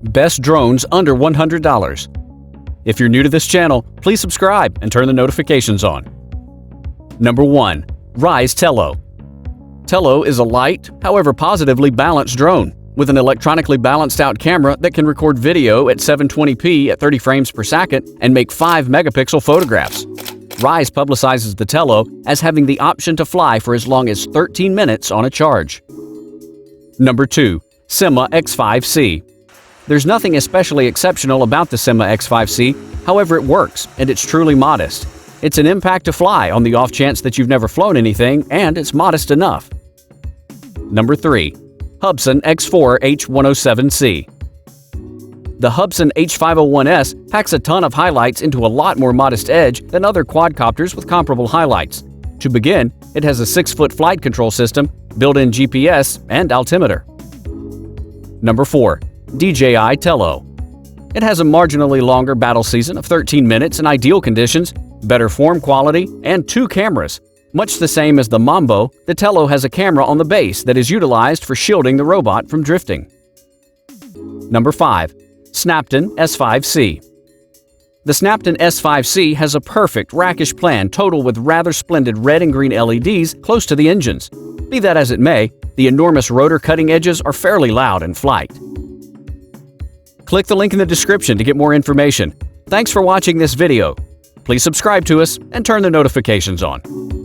Best drones under $100. If you're new to this channel, please subscribe and turn the notifications on. Number 1. Ryze Tello. Tello is a light, however positively balanced drone with an electronically balanced out camera that can record video at 720p at 30 frames per second and make 5-megapixel photographs. Ryze publicizes the Tello as having the option to fly for as long as 13 minutes on a charge. Number 2. Syma X5C. There's nothing especially exceptional about the Syma X5C, however it works, and it's truly modest. It's an impact to fly on the off chance that you've never flown anything, and it's modest enough. Number 3. Hubsan X4 H107C. The Hubsan H501S packs a ton of highlights into a lot more modest edge than other quadcopters with comparable highlights. To begin, it has a 6-foot flight control system, built-in GPS, and altimeter. Number 4. DJI Tello. It has a marginally longer battle season of 13 minutes in ideal conditions, better form quality, and 2 cameras. Much the same as the Mambo, the Tello has a camera on the base that is utilized for shielding the robot from drifting. Number 5. Snaptain S5C. The Snaptain S5C has a perfect rakish plan total with rather splendid red and green LEDs close to the engines. Be that as it may, the enormous rotor cutting edges are fairly loud in flight. Click the link in the description to get more information. Thanks for watching this video. Please subscribe to us and turn the notifications on.